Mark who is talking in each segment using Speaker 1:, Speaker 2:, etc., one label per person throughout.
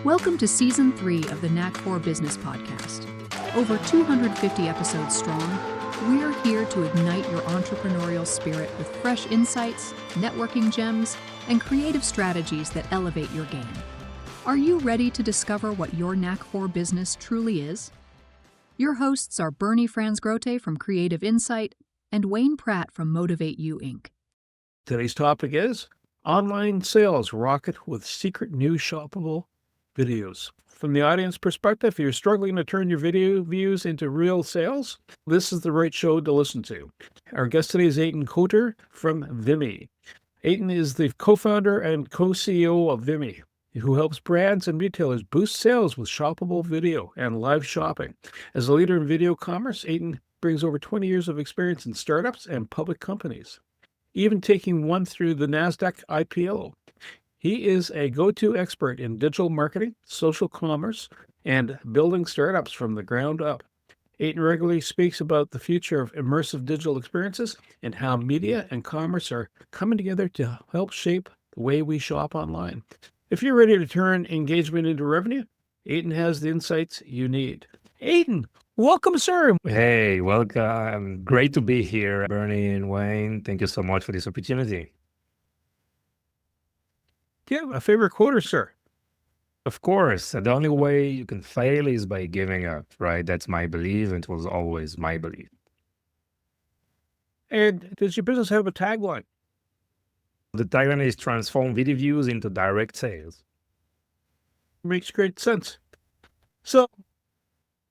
Speaker 1: Welcome to Season 3 of the Knack for Business podcast. Over 250 episodes strong, we're here to ignite your entrepreneurial spirit with fresh insights, networking gems, and creative strategies that elevate your game. Are you ready to discover what your Knack for Business truly is? Your hosts are Bernie Franzgrote from Creative Insight and Wayne Pratt from Motivate You, Inc.
Speaker 2: Today's topic is online sales rocket with secret new shoppable videos. From the audience perspective, if you're struggling to turn your video views into real sales, this is the right show to listen to. Our guest today is Eitan Koter from Vimmi. Eitan is the co-founder and co-CEO of Vimmi, who helps brands and retailers boost sales with shoppable video and live shopping. As a leader in video commerce, Eitan brings over 20 years of experience in startups and public companies, even taking one through the NASDAQ IPO. He is a go-to expert in digital marketing, social commerce, and building startups from the ground up. Eitan regularly speaks about the future of immersive digital experiences and how media and commerce are coming together to help shape the way we shop online. If you're ready to turn engagement into revenue, Eitan has the insights you need. Eitan, welcome, sir.
Speaker 3: Hey, welcome. Great to be here, Bernie and Wayne. Thank you so much for this opportunity.
Speaker 2: Do you have a favorite quote, sir?
Speaker 3: Of course, the only way you can fail is by giving up, right? That's my belief, and it was always my belief.
Speaker 2: And does your business have a tagline?
Speaker 3: The tagline is transform video views into direct sales.
Speaker 2: Makes great sense. So,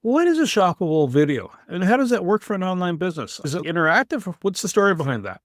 Speaker 2: what is a shoppable video, and how does that work for an online business? Is it interactive? What's the story behind that?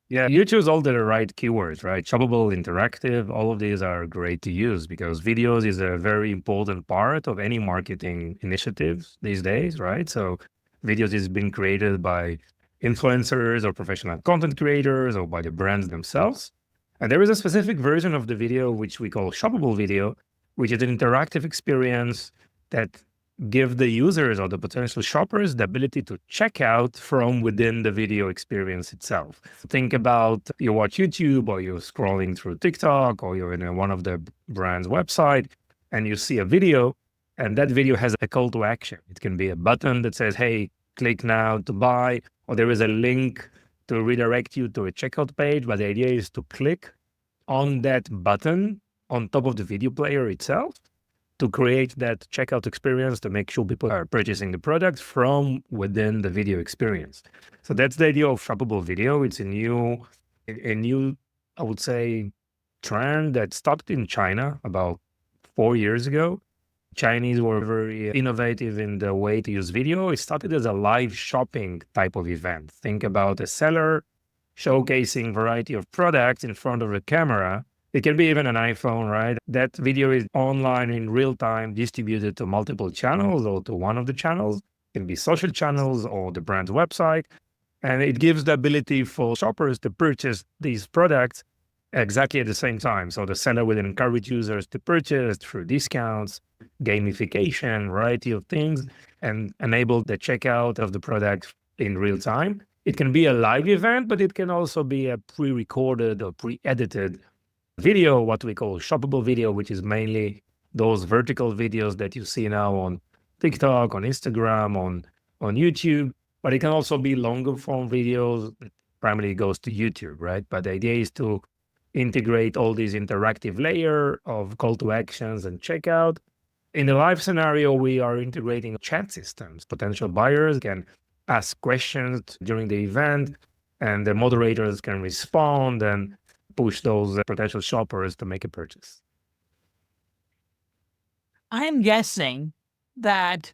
Speaker 3: Yeah, you choose all the right keywords, right? Shoppable, interactive, all of these are great to use because videos is a very important part of any marketing initiatives these days, right? So videos is being created by influencers or professional content creators or by the brands themselves. And there is a specific version of the video, which we call shoppable video, which is an interactive experience that give the users or the potential shoppers the ability to check out from within the video experience itself. Think about you watch YouTube or you're scrolling through TikTok or you're in one of the brand's website and you see a video and that video has a call to action. It can be a button that says, hey, click now to buy, or there is a link to redirect you to a checkout page. But the idea is to click on that button on top of the video player itself to create that checkout experience to make sure people are purchasing the product from within the video experience. So that's the idea of shoppable video. It's a new, I would say, trend that started in China about 4 years ago. Chinese were very innovative in the way to use video. It started as a live shopping type of event. Think about a seller showcasing variety of products in front of a camera. It can be even an iPhone, right? That video is online in real time, distributed to multiple channels or to one of the channels. It can be social channels or the brand's website. And it gives the ability for shoppers to purchase these products exactly at the same time. So the seller will encourage users to purchase through discounts, gamification, variety of things, and enable the checkout of the product in real time. It can be a live event, but it can also be a pre-recorded or pre-edited video, what we call shoppable video, which is mainly those vertical videos that you see now on TikTok, on Instagram, on YouTube. But it can also be longer form videos that primarily goes to YouTube, right? But the idea is to integrate all these interactive layer of call to actions and checkout. In the live scenario, we are integrating chat systems. Potential buyers can ask questions during the event and the moderators can respond and push those potential shoppers to make a purchase.
Speaker 4: I'm guessing that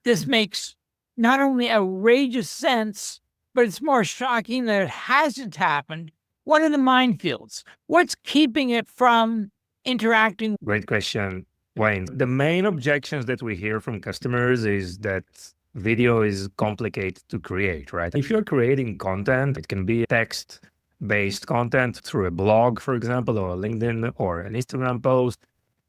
Speaker 4: this makes not only outrageous sense, but it's more shocking that it hasn't happened. What are the minefields? What's keeping it from interacting?
Speaker 3: Great question, Wayne. The main objections that we hear from customers is that video is complicated to create, right? If you're creating content, it can be text-based content through a blog, for example, or a LinkedIn or an Instagram post.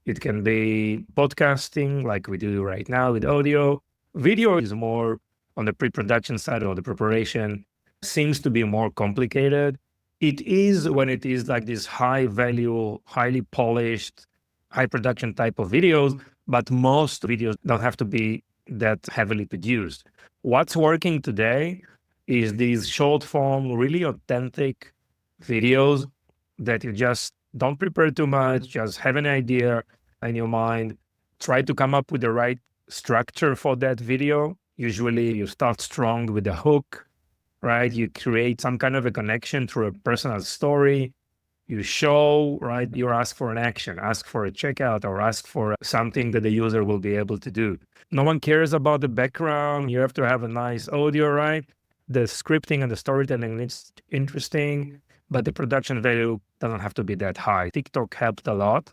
Speaker 3: It can be podcasting like we do right now with audio. Video is more on the pre-production side or the preparation, seems to be more complicated. It is when it is like this high value, highly polished high production type of videos, but most videos don't have to be that heavily produced. What's working today is these short form, really authentic videos that you just don't prepare too much, just have an idea in your mind, try to come up with the right structure for that video. Usually you start strong with a hook, right? You create some kind of a connection through a personal story. You show, right? You ask for an action, ask for a checkout, or ask for something that the user will be able to do. No one cares about the background. You have to have a nice audio, right? The scripting and the storytelling is interesting, but the production value doesn't have to be that high. TikTok helped a lot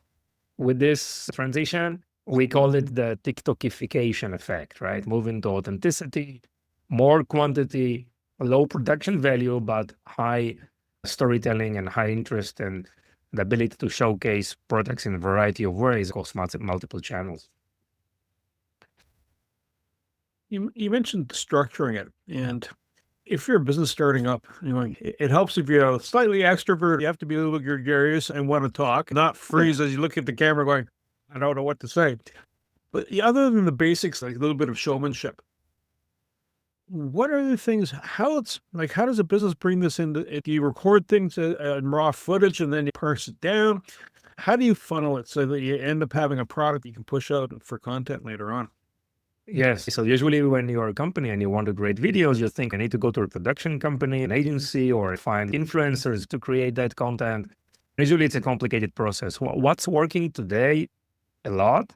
Speaker 3: with this transition. We call it the TikTokification effect, right? Moving to authenticity, more quantity, low production value, but high storytelling and high interest, and the ability to showcase products in a variety of ways across multiple channels.
Speaker 2: You mentioned structuring it, and if you're a business starting up, it helps if you're slightly extrovert. You have to be a little gregarious and want to talk, not freeze as you look at the camera going, I don't know what to say. But other than the basics, like a little bit of showmanship, what are the things, how does a business bring this into it? Do you record things in raw footage and then you parse it down? How do you funnel it so that you end up having a product you can push out for content later on?
Speaker 3: Yes. So usually when you're a company and you want to create videos, you think I need to go to a production company, an agency, or find influencers to create that content. Usually it's a complicated process. What's working today a lot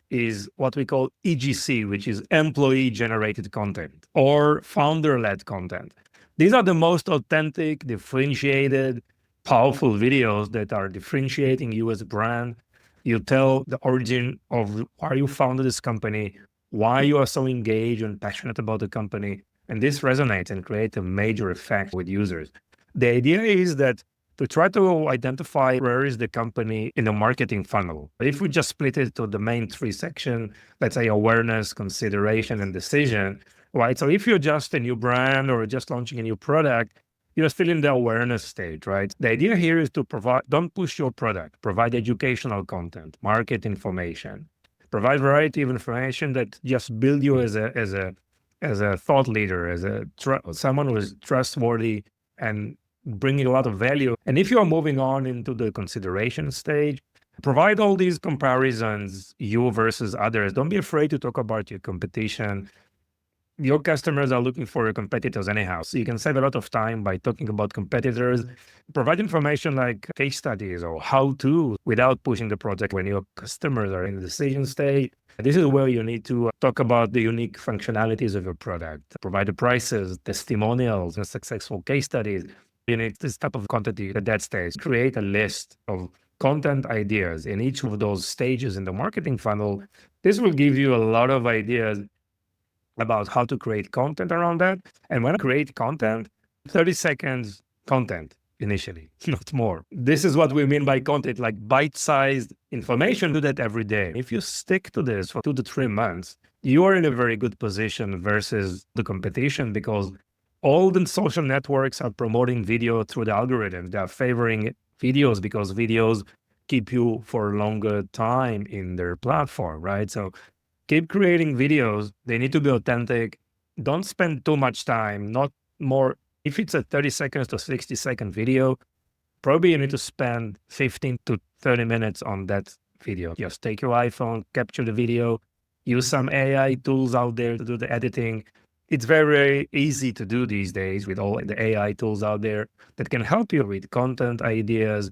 Speaker 3: is what we call EGC, which is employee-generated content or founder-led content. These are the most authentic, differentiated, powerful videos that are differentiating you as a brand. You tell the origin of why you founded this company, why you are so engaged and passionate about the company. And this resonates and creates a major effect with users. The idea is that to try to identify where is the company in the marketing funnel. If we just split it to the main three sections, let's say awareness, consideration, and decision, right? So if you're just a new brand or just launching a new product, you're still in the awareness stage, right? The idea here is to don't push your product, provide educational content, market information, provide variety of information that just build you as a thought leader, as someone who is trustworthy and bringing a lot of value. And if you are moving on into the consideration stage, provide all these comparisons, you versus others. Don't be afraid to talk about your competition. Your customers are looking for your competitors anyhow. So you can save a lot of time by talking about competitors. Provide information like case studies or how-to without pushing the project when your customers are in the decision stage. This is where you need to talk about the unique functionalities of your product, provide the prices, testimonials, and successful case studies. You need this type of content at that stage. Create a list of content ideas in each of those stages in the marketing funnel. This will give you a lot of ideas about how to create content around that. And when I create content, 30 seconds content initially, not more. This is what we mean by content, like bite-sized information. Do that every day. If you stick to this for 2 to 3 months, you are in a very good position versus the competition, because all the social networks are promoting video through the algorithm. They are favoring videos because videos keep you for a longer time in their platform, right? So keep creating videos. They need to be authentic. Don't spend too much time, not more. If it's a 30 seconds to 60-second video, probably you need to spend 15 to 30 minutes on that video. Just take your iPhone, capture the video, use some AI tools out there to do the editing. It's very, very easy to do these days with all the AI tools out there that can help you with content ideas,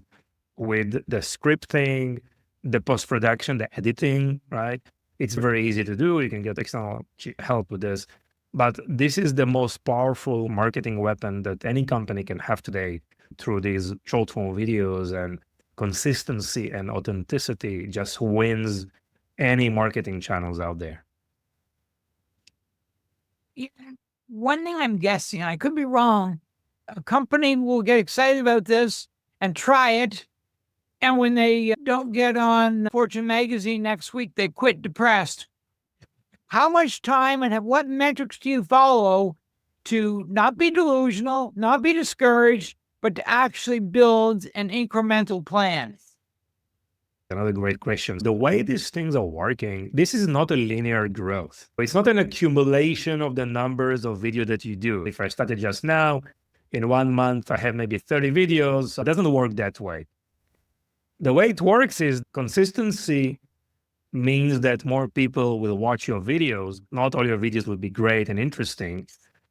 Speaker 3: with the scripting, the post-production, the editing, right? It's very easy to do. You can get external help with this. But this is the most powerful marketing weapon that any company can have today through these short-form videos, and consistency and authenticity just wins any marketing channels out there.
Speaker 4: Yeah. One thing I'm guessing, I could be wrong, a company will get excited about this and try it, and when they don't get on Fortune magazine next week, they quit depressed. How much time and what metrics do you follow to not be delusional, not be discouraged, but to actually build an incremental plan?
Speaker 3: Another great question. The way these things are working, this is not a linear growth. It's not an accumulation of the numbers of video that you do. If I started just now, in 1 month, I have maybe 30 videos. So it doesn't work that way. The way it works is consistency means that more people will watch your videos. Not all your videos will be great and interesting,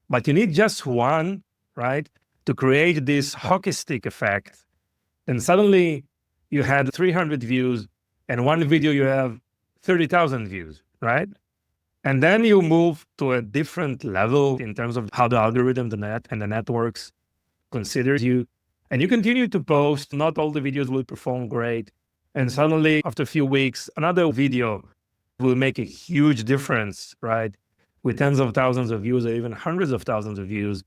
Speaker 3: but you need just one, right, to create this hockey stick effect. Then suddenly you had 300 views, and one video you have 30,000 views, right? And then you move to a different level in terms of how the algorithm, the net, and the networks considers you. And you continue to post. Not all the videos will perform great. And suddenly, after a few weeks, another video will make a huge difference, right? With tens of thousands of views or even hundreds of thousands of views.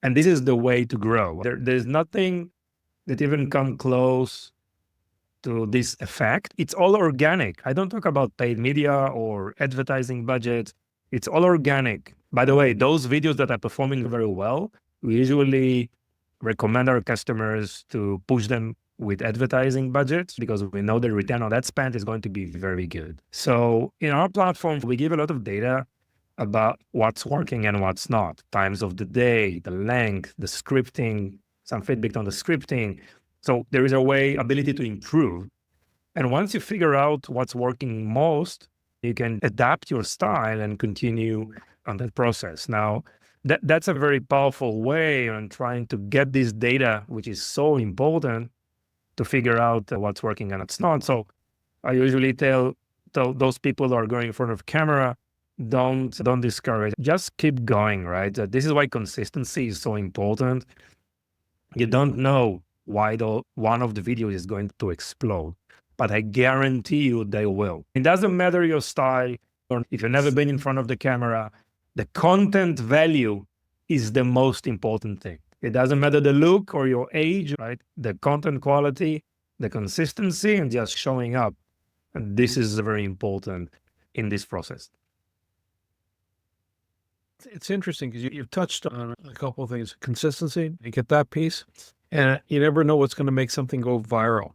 Speaker 3: And this is the way to grow. There's nothing that even come close to this effect. It's all organic. I don't talk about paid media or advertising budgets. It's all organic. By the way, those videos that are performing very well, we usually recommend our customers to push them with advertising budgets because we know the return on that spend is going to be very good. So in our platform, we give a lot of data about what's working and what's not. Times of the day, the length, the scripting, some feedback on the scripting. So there is ability to improve. And once you figure out what's working most, you can adapt your style and continue on that process. Now, that's a very powerful way on trying to get this data, which is so important to figure out what's working and what's not. So I usually tell those people who are going in front of camera, don't discourage, just keep going, right? This is why consistency is so important. You don't know why one of the videos is going to explode, but I guarantee you they will. It doesn't matter your style, or if you've never been in front of the camera, the content value is the most important thing. It doesn't matter the look or your age, right? The content quality, the consistency, and just showing up. And this is very important in this process.
Speaker 2: It's interesting because you've touched on a couple of things. Consistency, you get that piece, and you never know what's going to make something go viral.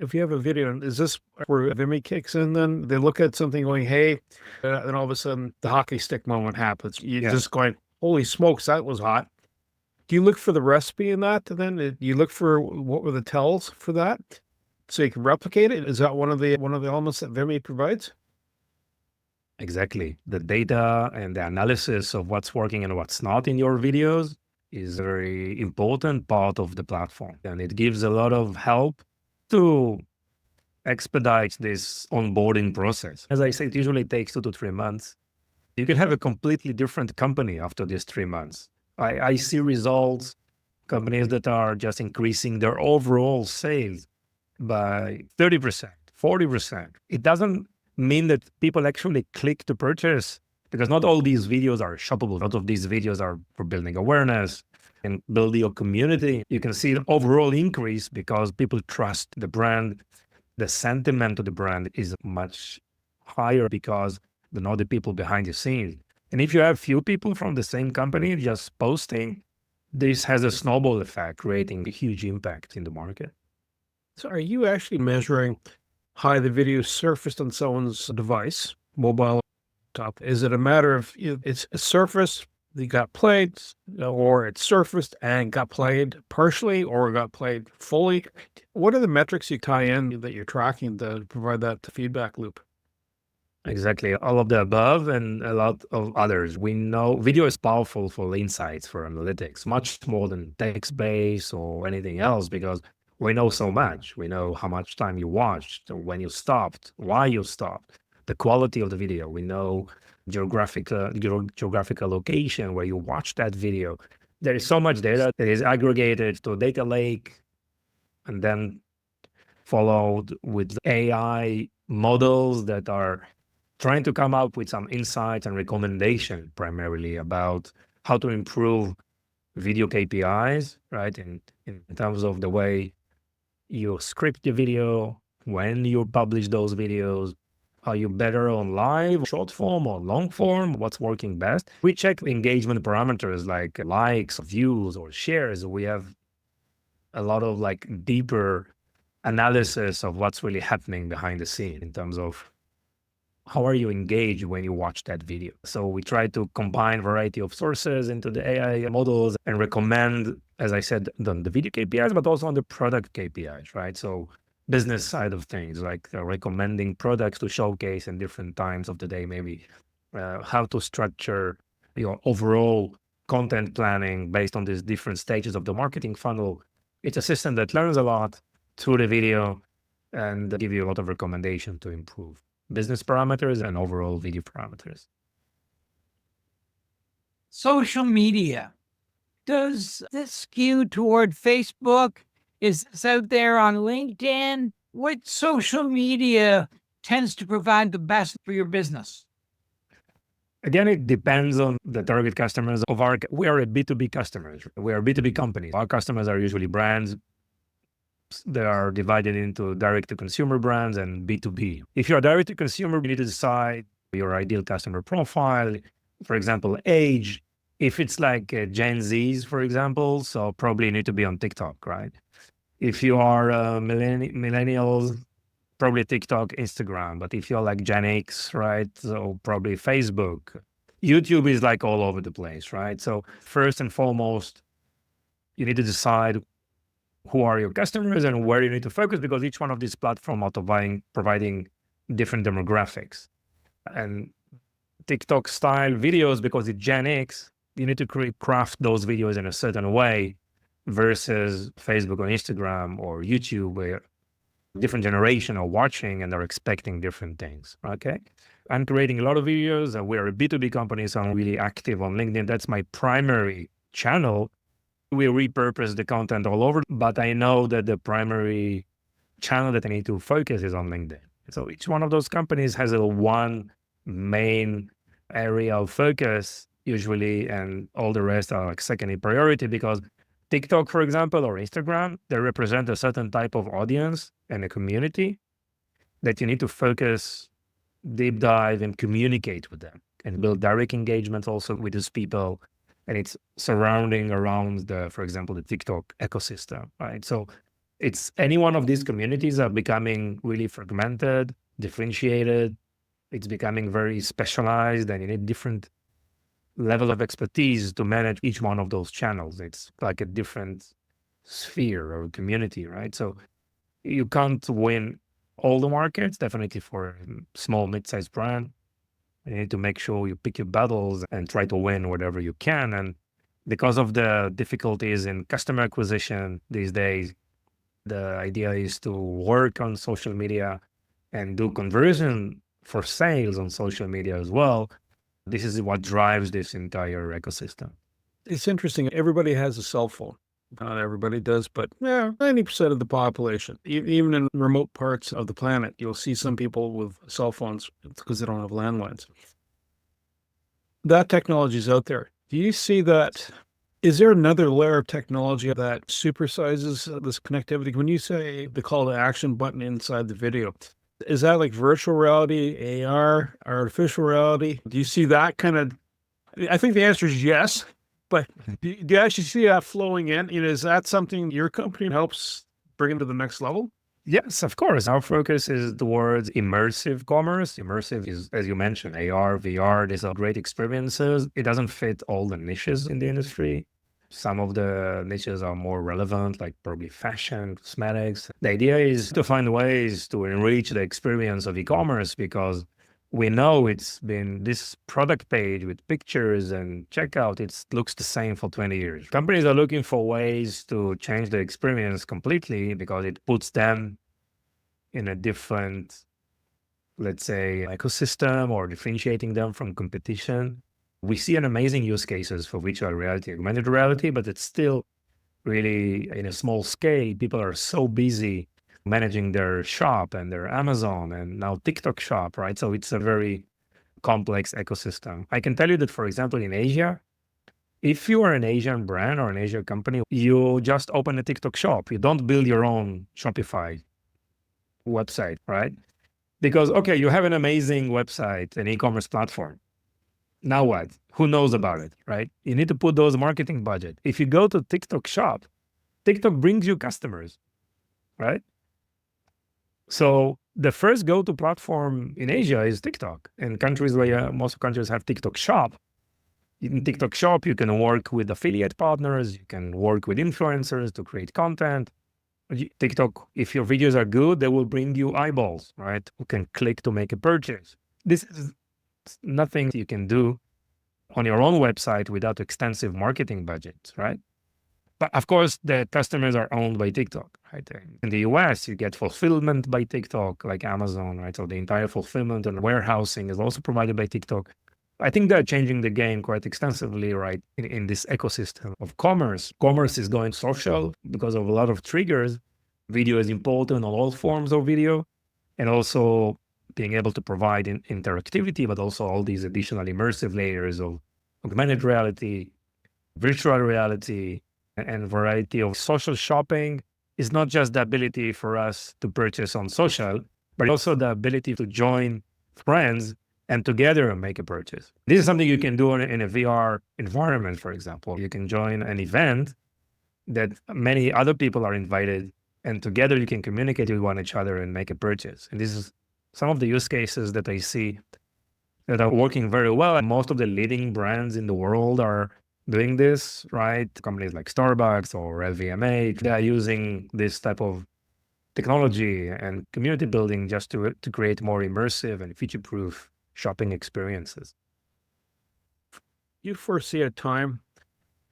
Speaker 2: If you have a video, is this where Vimmi kicks in then? They look at something going, hey, and all of a sudden the hockey stick moment happens. You're just going, holy smokes, that was hot. Do you look for the recipe in that then? Do you look for what were the tells for that so you can replicate it? Is that one of the elements that Vimmi provides?
Speaker 3: Exactly. The data and the analysis of what's working and what's not in your videos is a very important part of the platform. And it gives a lot of help to expedite this onboarding process. As I said, it usually takes 2 to 3 months. You can have a completely different company after these 3 months. I see results, companies that are just increasing their overall sales by 30%, 40%. It doesn't mean that people actually click to purchase because not all these videos are shoppable. A lot of these videos are for building awareness and building your community. You can see an overall increase because people trust the brand. The sentiment of the brand is much higher because they know the people behind the scenes. And if you have few people from the same company just posting, this has a snowball effect, creating a huge impact in the market.
Speaker 2: So are you actually measuring how the video surfaced on someone's device, mobile, top? Is it a matter of it's surfaced, they got played, or it surfaced and got played partially or got played fully? What are the metrics you tie in that you're tracking to provide that feedback loop?
Speaker 3: Exactly. All of the above and a lot of others. We know video is powerful for insights, for analytics, much more than text-based or anything else, because we know so much. We know how much time you watched, when you stopped, why you stopped, the quality of the video. We know geographical location where you watched that video. There is so much data that is aggregated to a data lake and then followed with AI models that are trying to come up with some insights and recommendation primarily about how to improve video KPIs, right? In terms of the way you script the video, when you publish those videos, are you better on live, short form or long form? What's working best? We check engagement parameters like likes, views, or shares. We have a lot of like deeper analysis of what's really happening behind the scene in terms of how are you engaged when you watch that video. So we try to combine variety of sources into the AI models and recommend, as I said, the video KPIs, but also on the product KPIs, right? So business side of things, like recommending products to showcase in different times of the day, maybe how to structure your overall content planning based on these different stages of the marketing funnel. It's a system that learns a lot through the video and give you a lot of recommendation to improve business parameters and overall video parameters.
Speaker 4: Social media. Does this skew toward Facebook? Is this out there on LinkedIn? What social media tends to provide the best for your business?
Speaker 3: Again, it depends on the target customers of we are a B2B customers. We are B2B companies. Our customers are usually brands. They are divided into direct-to-consumer brands and B2B. If you're direct-to-consumer, you need to decide your ideal customer profile, for example, age. If it's like Gen Zs, for example, so probably you need to be on TikTok, right? If you are millennials, probably TikTok, Instagram. But if you're like Gen X, right, so probably Facebook. YouTube is like all over the place, right? So first and foremost, you need to decide who are your customers and where you need to focus, because each one of these platforms are providing different demographics. And TikTok style videos, because it's Gen X, you need to craft those videos in a certain way versus Facebook or Instagram or YouTube, where different generation are watching and are expecting different things, okay? I'm creating a lot of videos. We're a B2B company, so I'm really active on LinkedIn. That's my primary channel. We repurpose the content all over, but I know that the primary channel that I need to focus is on LinkedIn. So each one of those companies has one main area of focus usually, and all the rest are like secondary priority, because TikTok, for example, or Instagram, they represent a certain type of audience and a community that you need to focus, deep dive, and communicate with them and build direct engagement also with these people. And it's surrounding around for example, the TikTok ecosystem, right? So it's any one of these communities are becoming really fragmented, differentiated. It's becoming very specialized, and you need different level of expertise to manage each one of those channels. It's like a different sphere or community, right? So you can't win all the markets, definitely for a small, mid-sized brand. You need to make sure you pick your battles and try to win whatever you can. And because of the difficulties in customer acquisition these days, the idea is to work on social media and do conversion for sales on social media as well. This is what drives this entire ecosystem.
Speaker 2: It's interesting. Everybody has a cell phone. Not everybody does, but 90% of the population, even in remote parts of the planet, you'll see some people with cell phones because they don't have landlines. That technology is out there. Do you see that? Is there another layer of technology that supersizes this connectivity? When you say the call to action button inside the video, is that like virtual reality, AR, artificial reality? Do you see that kind of? I think the answer is yes. But do you actually see that flowing in? Is that something your company helps bring into the next level?
Speaker 3: Yes, of course. Our focus is towards immersive commerce. Immersive is, as you mentioned, AR, VR. These are great experiences. It doesn't fit all the niches in the industry. Some of the niches are more relevant, like probably fashion, cosmetics. The idea is to find ways to enrich the experience of e-commerce, because we know it's been this product page with pictures and checkout, it looks the same for 20 years. Companies are looking for ways to change the experience completely, because it puts them in a different, let's say, ecosystem, or differentiating them from competition. We see an amazing use cases for virtual reality, augmented reality, but it's still really in a small scale. People are so busy managing their shop and their Amazon and now TikTok shop, right? So it's a very complex ecosystem. I can tell you that, for example, in Asia, if you are an Asian brand or an Asian company, you just open a TikTok shop. You don't build your own Shopify website, right? Because, okay, you have an amazing website, an e-commerce platform. Now what? Who knows about it, right? You need to put those marketing budget. If you go to TikTok shop, TikTok brings you customers, right? So the first go-to platform in Asia is TikTok. In countries where most countries have TikTok Shop, in TikTok Shop, you can work with affiliate partners, you can work with influencers to create content. TikTok, if your videos are good, they will bring you eyeballs, right? You can click to make a purchase. This is nothing you can do on your own website without extensive marketing budgets, right? But of course, the customers are owned by TikTok, right? In the US, you get fulfillment by TikTok, like Amazon, right? So the entire fulfillment and warehousing is also provided by TikTok. I think they're changing the game quite extensively, right? In this ecosystem of commerce. Commerce is going social because of a lot of triggers. Video is important on all forms of video, and also being able to provide interactivity, but also all these additional immersive layers of augmented reality, virtual reality, and variety of social shopping is not just the ability for us to purchase on social, but also the ability to join friends and together make a purchase. This is something you can do in a VR environment, for example. You can join an event that many other people are invited, and together you can communicate with one another and make a purchase. And this is some of the use cases that I see that are working very well. And most of the leading brands in the world are doing this, right? Companies like Starbucks or LVMH, they are using this type of technology and community building just to create more immersive and future-proof shopping experiences.
Speaker 2: You foresee a time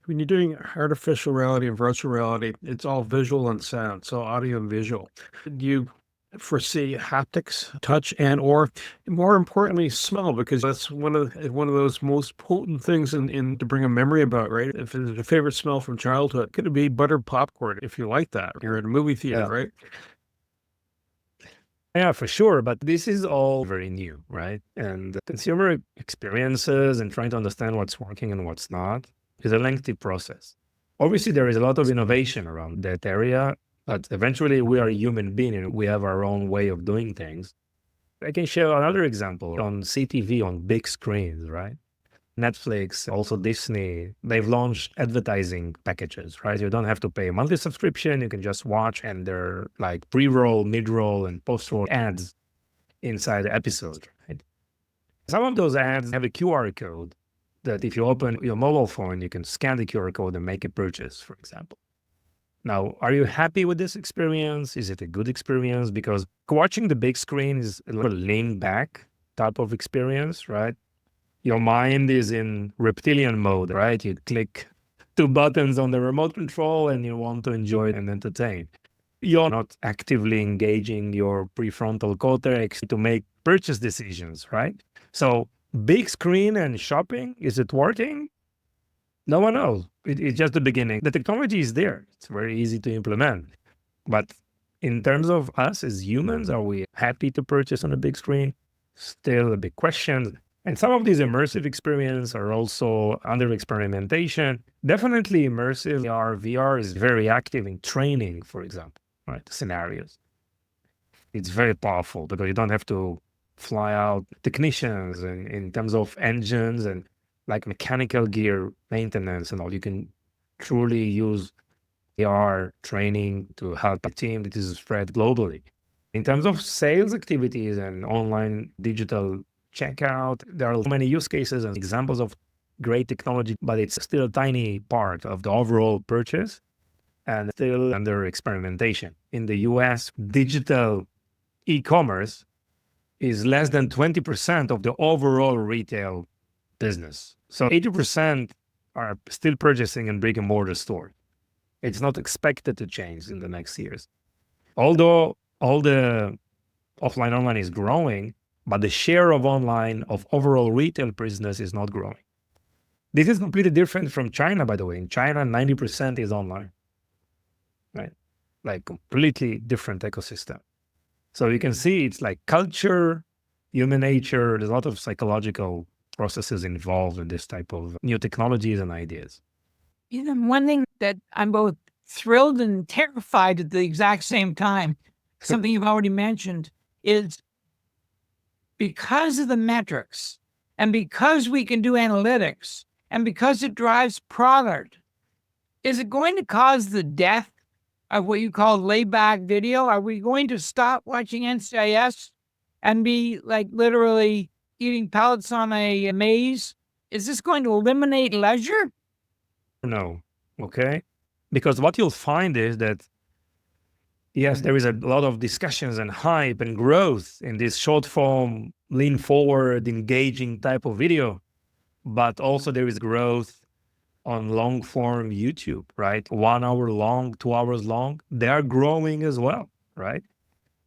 Speaker 2: when you're doing artificial reality and virtual reality, it's all visual and sound, so audio and visual. Do you foresee haptics, touch, and or more importantly, smell? Because that's one of those most potent things in to bring a memory about, right? If it's a favorite smell from childhood, could it be buttered popcorn if you like that? You're at a movie theater, right?
Speaker 3: Yeah, for sure. But this is all very new, right? And consumer experiences and trying to understand what's working and what's not is a lengthy process. Obviously, there is a lot of innovation around that area, but eventually we are a human being and we have our own way of doing things. I can share another example on CTV on big screens, right? Netflix, also Disney, they've launched advertising packages, right? You don't have to pay a monthly subscription. You can just watch, and they're like pre-roll, mid-roll, and post-roll ads inside the episode, right? Some of those ads have a QR code that if you open your mobile phone, you can scan the QR code and make a purchase, for example. Now, are you happy with this experience? Is it a good experience? Because watching the big screen is a little lean back type of experience, right? Your mind is in reptilian mode, right? You click 2 buttons on the remote control and you want to enjoy and entertain. You're not actively engaging your prefrontal cortex to make purchase decisions, right? So big screen and shopping, is it working? No one knows. It's just the beginning. The technology is there. It's very easy to implement. But in terms of us as humans, are we happy to purchase on a big screen? Still a big question. And some of these immersive experiences are also under experimentation. Definitely immersive VR is very active in training, for example, right? Scenarios. It's very powerful because you don't have to fly out technicians and in terms of engines and like mechanical gear maintenance and all. You can truly use VR training to help a team that is spread globally. In terms of sales activities and online digital checkout, there are many use cases and examples of great technology, but it's still a tiny part of the overall purchase and still under experimentation. In the US, digital e-commerce is less than 20% of the overall retail business. So 80% are still purchasing in brick and mortar stores. It's not expected to change in the next years. Although all the offline online is growing, but the share of online of overall retail business is not growing. This is completely different from China, by the way. In China, 90% is online, right? Like completely different ecosystem. So you can see it's like culture, human nature, there's a lot of psychological processes involved in this type of new technologies and ideas.
Speaker 4: You know, one thing that I'm both thrilled and terrified at the exact same time, something you've already mentioned, is because of the metrics and because we can do analytics and because it drives product, is it going to cause the death of what you call layback video? Are we going to stop watching NCIS and be like literally eating pellets on a maze? Is this going to eliminate leisure?
Speaker 3: No. Okay. Because what you'll find is that, yes, there is a lot of discussions and hype and growth in this short form, lean forward, engaging type of video. But also there is growth on long form YouTube, right? 1 hour long, 2 hours long. They are growing as well, right?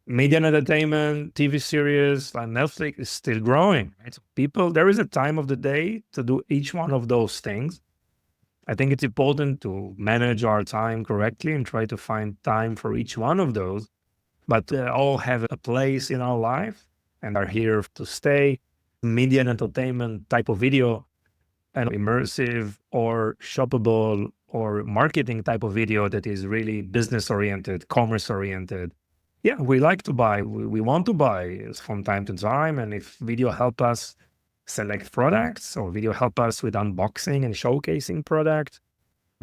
Speaker 3: Media and entertainment, TV series, like Netflix is still growing. Right? So people, there is a time of the day to do each one of those things. I think it's important to manage our time correctly and try to find time for each one of those, but all have a place in our life and are here to stay. Media and entertainment type of video and immersive or shoppable or marketing type of video that is really business oriented, commerce oriented. Yeah, we like to buy. We want to buy from time to time. And if video help us select products or video help us with unboxing and showcasing products,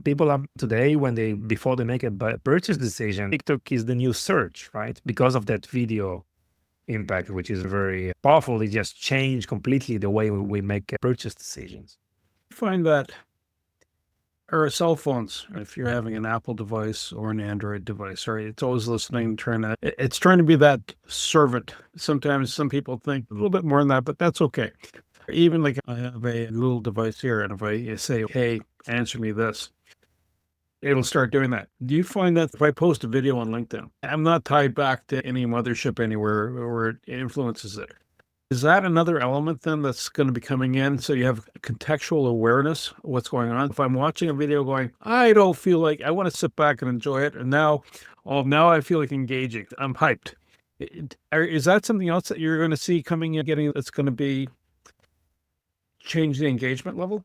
Speaker 3: people are today, before they make a purchase decision, TikTok is the new search, right? Because of that video impact, which is very powerful. It just changed completely the way we make purchase decisions.
Speaker 2: I find that our cell phones, if you're having an Apple device or an Android device, right, it's always listening, it's trying to be that servant. Sometimes some people think a little bit more than that, but that's okay. Even like I have a little device here, and if I say, hey, answer me this, it'll start doing that. Do you find that if I post a video on LinkedIn, I'm not tied back to any mothership anywhere where it influences it? Is that another element then that's going to be coming in? So you have contextual awareness of what's going on. If I'm watching a video going, I don't feel like I want to sit back and enjoy it. And now I feel like engaging. I'm hyped. Is that something else that you're going to see coming in, that's going to be change the engagement level?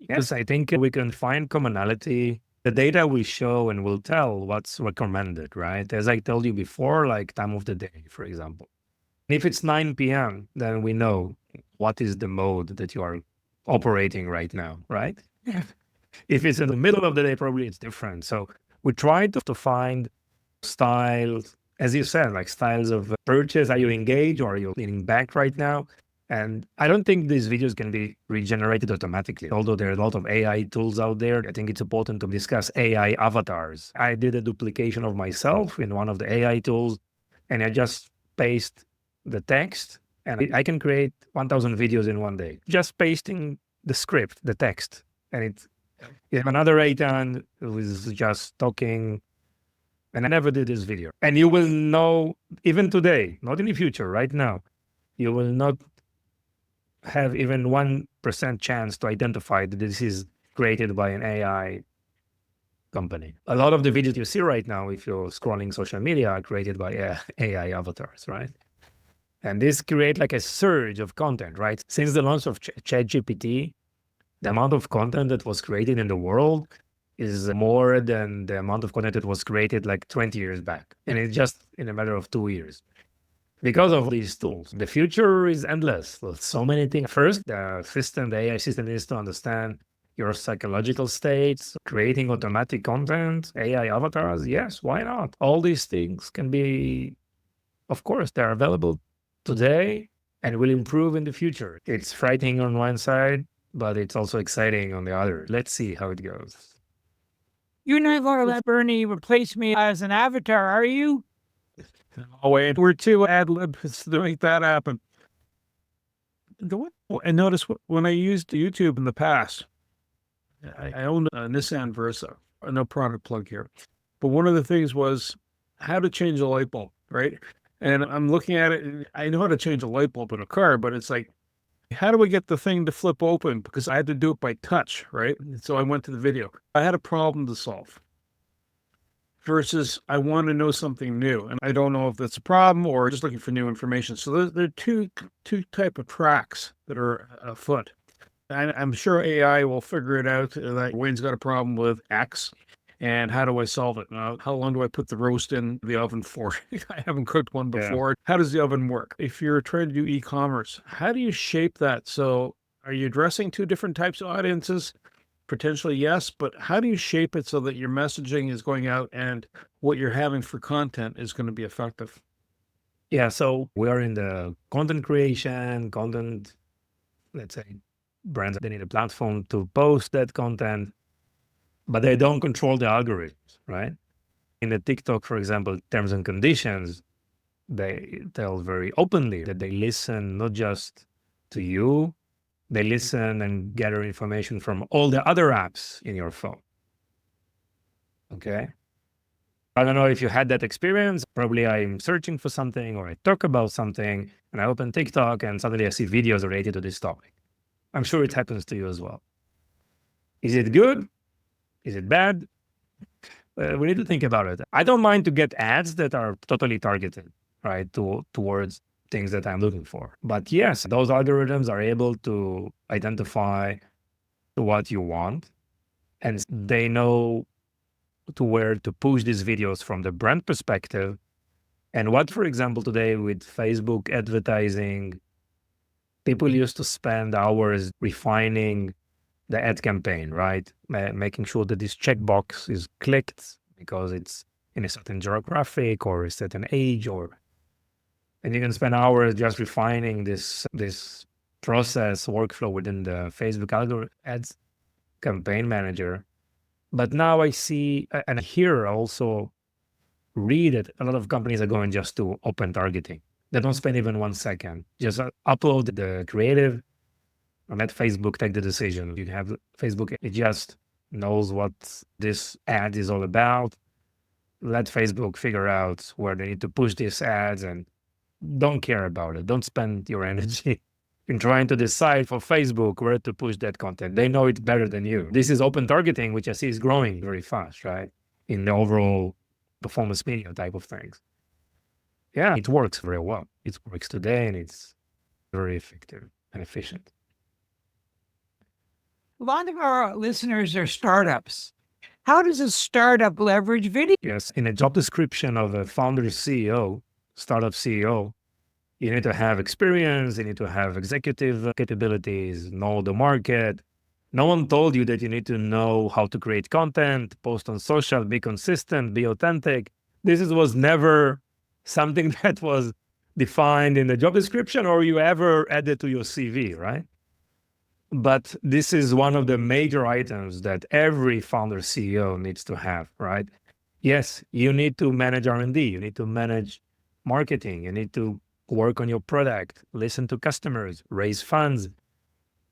Speaker 3: Yes, I think we can find commonality. The data will show and will tell what's recommended, right? As I told you before, like time of the day, for example. If it's 9 p.m., then we know what is the mode that you are operating right now, right? If it's in the middle of the day, probably it's different. So we try to find styles, as you said, like styles of purchase. Are you engaged or are you leaning back right now? And I don't think these videos can be regenerated automatically. Although there are a lot of AI tools out there, I think it's important to discuss AI avatars. I did a duplication of myself in one of the AI tools, and I just paste the text, and I can create 1,000 videos in one day. Just pasting the script, the text. And you have another Eitan who is just talking, and I never did this video. And you will know, even today, not in the future, right now, you will not have even 1% chance to identify that this is created by an AI company. A lot of the videos you see right now, if you're scrolling social media, are created by AI avatars, right? And this creates like a surge of content, right? Since the launch of ChatGPT, the amount of content that was created in the world is more than the amount of content that was created like 20 years back. And it's just in a matter of 2 years. Because of these tools, the future is endless. There's so many things. First, the AI system needs to understand your psychological states, creating automatic content, AI avatars. Yes, why not? All these things can be, of course, they're available today and will improve in the future. It's frightening on one side, but it's also exciting on the other. Let's see how it goes.
Speaker 4: You're not going to let Bernie replace me as an avatar, are you?
Speaker 2: Oh, wait, we're too ad-libs to make that happen. I noticed when I used YouTube in the past, I owned a Nissan Versa, no product plug here. But one of the things was how to change a light bulb, right? And I'm looking at it, and I know how to change a light bulb in a car, but it's like, how do we get the thing to flip open? Because I had to do it by touch, right? And so I went to the video. I had a problem to solve. Versus I want to know something new, and I don't know if that's a problem or just looking for new information. So there are two type of tracks that are afoot. And I'm sure AI will figure it out. Like Wayne's got a problem with X, and how do I solve it? How long do I put the roast in the oven for? I haven't cooked one before. Yeah. How does the oven work? If you're trying to do e-commerce, how do you shape that? So are you addressing two different types of audiences? Potentially, yes, but how do you shape it so that your messaging is going out and what you're having for content is going to be effective?
Speaker 3: Yeah, so we are in the content creation, content, let's say, brands, they need a platform to post that content, but they don't control the algorithms, right? In the TikTok, for example, terms and conditions, they tell very openly that they listen not just to you, they listen and gather information from all the other apps in your phone. Okay. I don't know if you had that experience. Probably I'm searching for something or I talk about something and I open TikTok and suddenly I see videos related to this topic. I'm sure it happens to you as well. Is it good? Is it bad? We need to think about it. I don't mind to get ads that are totally targeted, right, towards things that I'm looking for. But yes, those algorithms are able to identify what you want and they know to where to push these videos from the brand perspective. And what, for example, today with Facebook advertising, people used to spend hours refining the ad campaign, right? Making sure that this checkbox is clicked because it's in a certain geographic or a certain age, and you can spend hours just refining this process workflow within the Facebook ads campaign manager. But now I see and hear also read that a lot of companies are going just to open targeting. They don't spend even 1 second. Just upload the creative and let Facebook take the decision. You have Facebook, it just knows what this ad is all about. Let Facebook figure out where they need to push these ads and don't care about it. Don't spend your energy in trying to decide for Facebook where to push that content. They know it better than you. This is open targeting, which I see is growing very fast, right? In the overall performance media type of things. Yeah, it works very well. It works today and it's very effective and efficient.
Speaker 4: A lot of our listeners are startups. How does a startup leverage video?
Speaker 3: Yes, in a job description of a founder CEO, startup CEO, you need to have experience, you need to have executive capabilities, know the market. No one told you that you need to know how to create content, post on social, be consistent, be authentic. This was never something that was defined in the job description or you ever added to your CV, right? But this is one of the major items that every founder CEO needs to have, right? Yes, you need to manage R&D, you need to manage marketing, you need to work on your product, listen to customers, raise funds,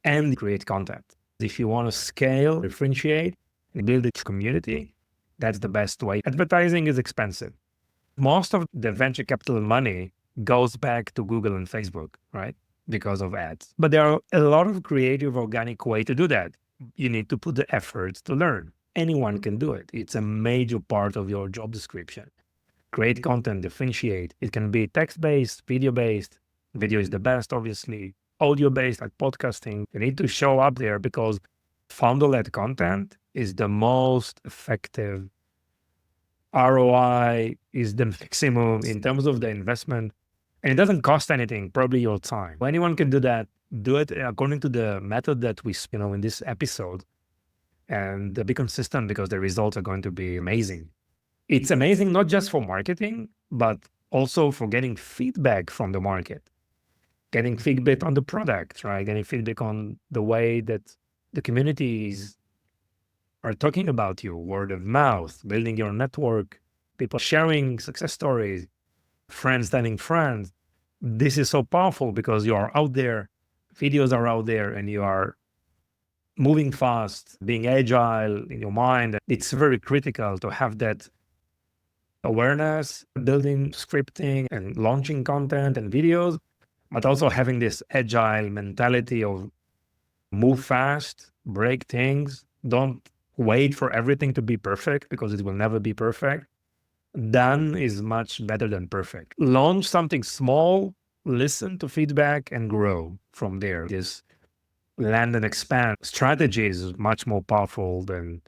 Speaker 3: and create content. If you want to scale, differentiate, and build a community, that's the best way. Advertising is expensive. Most of the venture capital money goes back to Google and Facebook, right? Because of ads. But there are a lot of creative, organic way to do that. You need to put the effort to learn. Anyone can do it. It's a major part of your job description. Create content, differentiate. It can be text-based, video-based. Video is the best, obviously. Audio-based, like podcasting. You need to show up there because founder-led content is the most effective. ROI is the maximum in terms of the investment. And it doesn't cost anything, probably your time. Anyone can do that. Do it according to the method that we, in this episode. And be consistent because the results are going to be amazing. It's amazing not just for marketing, but also for getting feedback from the market, getting feedback on the product, right? Getting feedback on the way that the communities are talking about you, word of mouth, building your network, people sharing success stories, friends telling friends. This is so powerful because you are out there, videos are out there, and you are moving fast, being agile in your mind. It's very critical to have that awareness, building, scripting, and launching content and videos, but also having this agile mentality of move fast, break things, don't wait for everything to be perfect because it will never be perfect. Done is much better than perfect. Launch something small, listen to feedback, and grow from there. This land and expand strategy is much more powerful than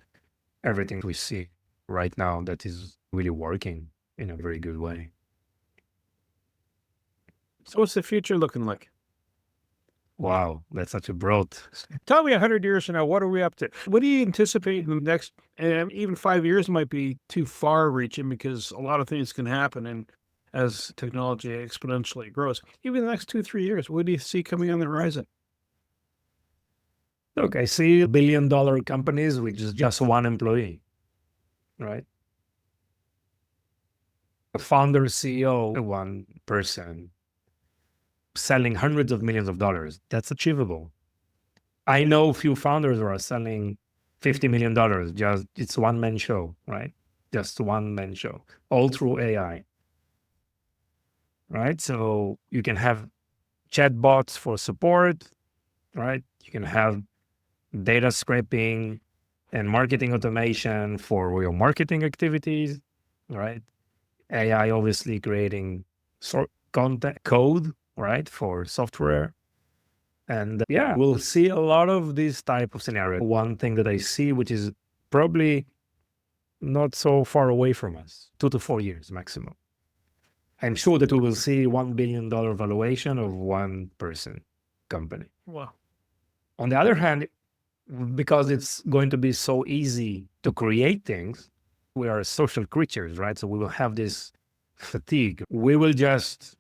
Speaker 3: everything we see right now that is really working in a very good way.
Speaker 2: So what's the future looking like?
Speaker 3: Wow, that's such a broad.
Speaker 2: Tell me 100 years from now, what are we up to? What do you anticipate in the next, even 5 years might be too far reaching because a lot of things can happen and as technology exponentially grows. Even the next 2, 3 years, what do you see coming on the horizon?
Speaker 3: Look, I see billion-dollar companies with just one employee, right? A founder, CEO, one person selling hundreds of millions of dollars. That's achievable. I know a few founders who are selling $50 million. Just it's one-man show, right? Just one-man show, all through AI, right? So you can have chatbots for support, right? You can have data scraping and marketing automation for your marketing activities, right? AI obviously creating content code, right, for software. And yeah, we'll see a lot of this type of scenario. One thing that I see, which is probably not so far away from us, 2 to 4 years maximum. I'm sure that we will see $1 billion valuation of one person company.
Speaker 2: Wow.
Speaker 3: On the other hand, because it's going to be so easy to create things, we are social creatures, right? So we will have this fatigue. We will just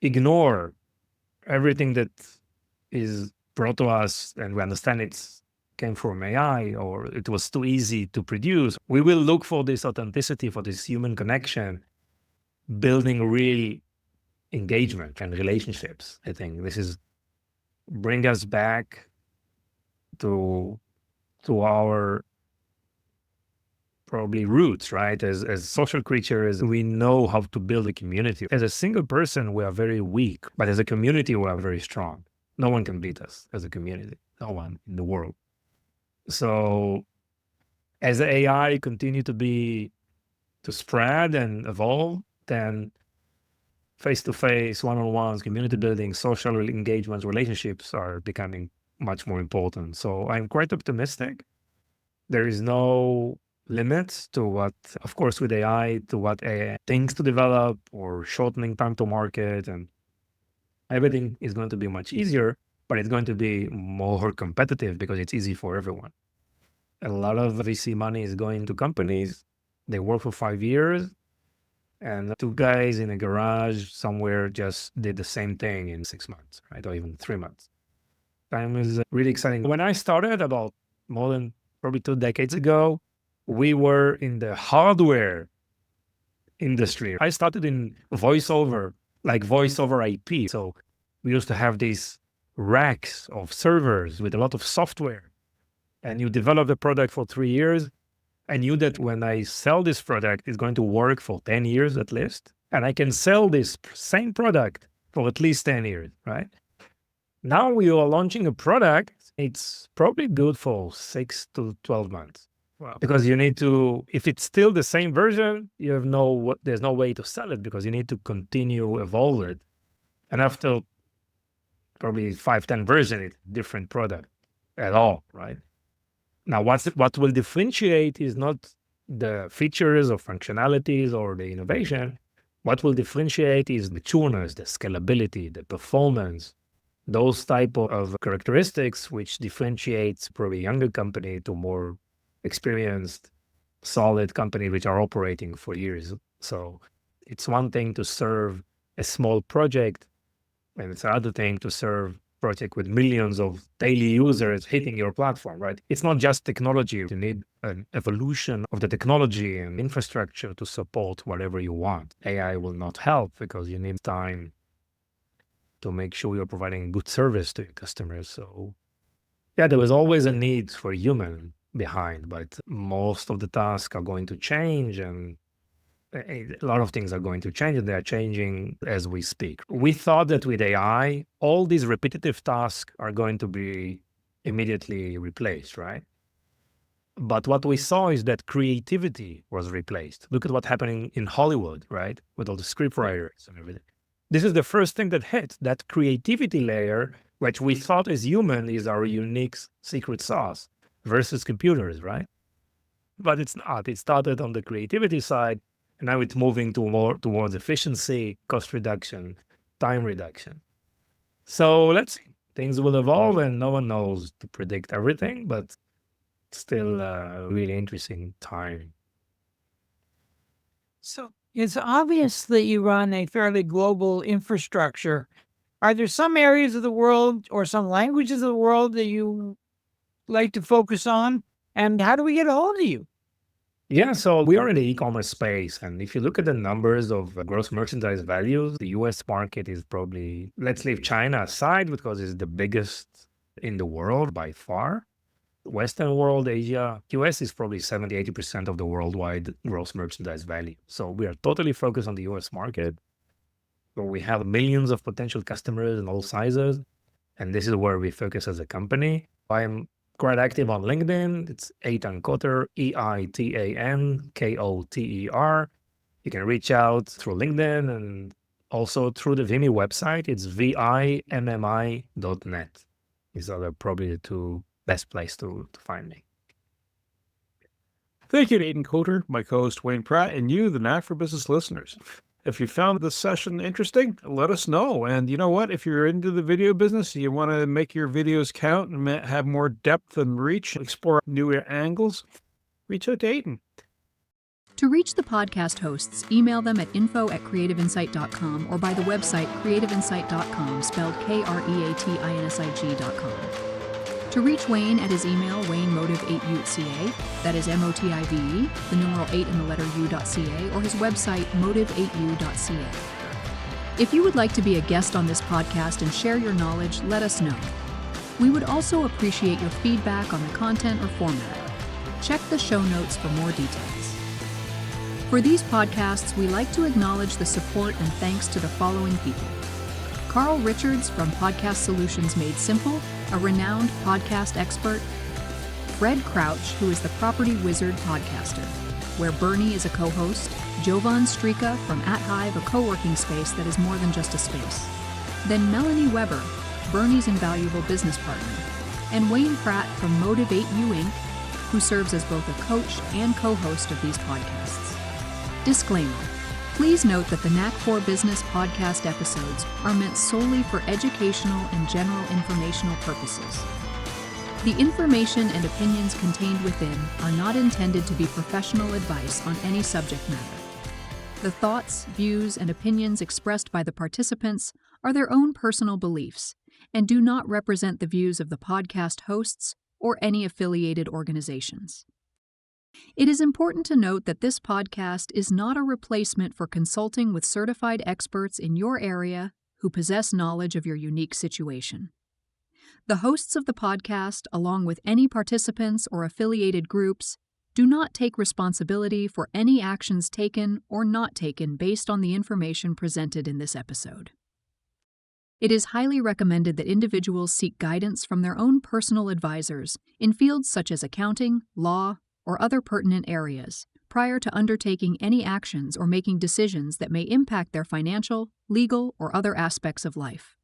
Speaker 3: ignore everything that is brought to us and we understand it came from AI or it was too easy to produce. We will look for this authenticity, for this human connection, building real engagement and relationships. I think this is bring us back to our probably roots, right? As social creatures, we know how to build a community. As a single person, we are very weak, but as a community, we are very strong. No one can beat us as a community. No one in the world. So as AI continue to spread and evolve, then face-to-face, one-on-ones, community building, social engagements, relationships are becoming much more important. So I'm quite optimistic. There is no limits to what, of course, with AI, to what AI things to develop or shortening time to market, and everything is going to be much easier, but it's going to be more competitive because it's easy for everyone. A lot of VC money is going to companies. They work for 5 years, and 2 guys in a garage somewhere just did the same thing in 6 months, right? Or even 3 months. Time is really exciting. When I started about more than probably 2 decades ago, we were in the hardware industry. I started in voiceover, like voiceover IP. So we used to have these racks of servers with a lot of software. And you develop the product for 3 years. I knew that when I sell this product, it's going to work for 10 years at least. And I can sell this same product for at least 10 years, right? Now we are launching a product. It's probably good for 6 to 12 months.
Speaker 2: Wow.
Speaker 3: Because you need to, if it's still the same version, you have there's no way to sell it because you need to continue evolve it. And after probably 5, 10 versions, it's a different product at all, right? Now, what will differentiate is not the features or functionalities or the innovation. What will differentiate is the matureness, the scalability, the performance, those type of characteristics which differentiates probably younger company to more experienced, solid company which are operating for years. So it's one thing to serve a small project, and it's another thing to serve project with millions of daily users hitting your platform, right? It's not just technology. You need an evolution of the technology and infrastructure to support whatever you want. AI will not help because you need time to make sure you're providing good service to your customers. So yeah, there was always a need for human behind, but most of the tasks are going to change and a lot of things are going to change and they're changing as we speak. We thought that with AI, all these repetitive tasks are going to be immediately replaced, right? But what we saw is that creativity was replaced. Look at what's happening in Hollywood, right? With all the scriptwriters and everything. This is the first thing that hit, that creativity layer, which we thought as human is our unique secret sauce versus computers, right? But it's not. It started on the creativity side, and now it's moving to more towards efficiency, cost reduction, time reduction. So let's see. Things will evolve, and no one knows to predict everything, but still a really interesting time.
Speaker 4: So it's obvious that you run a fairly global infrastructure. Are there some areas of the world or some languages of the world that you like to focus on? And how do we get a hold of you?
Speaker 3: Yeah, so we are in the e-commerce space, and if you look at the numbers of gross merchandise values, the US market is probably, let's leave China aside because it's the biggest in the world by far. Western world, Asia, US is probably 70-80% of the worldwide gross merchandise value. So we are totally focused on the US market. So we have millions of potential customers in all sizes, and this is where we focus as a company. I'm quite active on LinkedIn. It's Eitan Koter, EITAN KOTER. You can reach out through LinkedIn and also through the Vimmi website. It's VIMMI.net. These are probably the two best place to find me.
Speaker 2: Thank you to Eitan Koter, my co-host Wayne Pratt, and you, the Knack for Business listeners. If you found this session interesting, let us know. And you know what? If you're into the video business, you want to make your videos count and have more depth and reach, explore new angles, reach out to Eitan.
Speaker 1: To reach the podcast hosts, email them at info@creativeinsight.com or by the website creativeinsight.com, spelled KREATINSIG.com. To reach Wayne at his email, waynemotive8u.ca, that is MOTIVE, the numeral 8 and the letter U.ca, or his website, motive8u.ca. If you would like to be a guest on this podcast and share your knowledge, let us know. We would also appreciate your feedback on the content or format. Check the show notes for more details. For these podcasts, we like to acknowledge the support and thanks to the following people. Carl Richards from Podcast Solutions Made Simple, a renowned podcast expert. Fred Crouch, who is the Property Wizard podcaster, where Bernie is a co-host. Jovan Strika from @Hive, a co-working space that is more than just a space. Then Melanie Webber, Bernie's invaluable business partner. And Wayne Pratt from Motivate You Inc., who serves as both a coach and co-host of these podcasts. Disclaimer. Please note that the Knack for Business podcast episodes are meant solely for educational and general informational purposes. The information and opinions contained within are not intended to be professional advice on any subject matter. The thoughts, views, and opinions expressed by the participants are their own personal beliefs and do not represent the views of the podcast hosts or any affiliated organizations. It is important to note that this podcast is not a replacement for consulting with certified experts in your area who possess knowledge of your unique situation. The hosts of the podcast, along with any participants or affiliated groups, do not take responsibility for any actions taken or not taken based on the information presented in this episode. It is highly recommended that individuals seek guidance from their own personal advisors in fields such as accounting, law, or other pertinent areas prior to undertaking any actions or making decisions that may impact their financial, legal, or other aspects of life.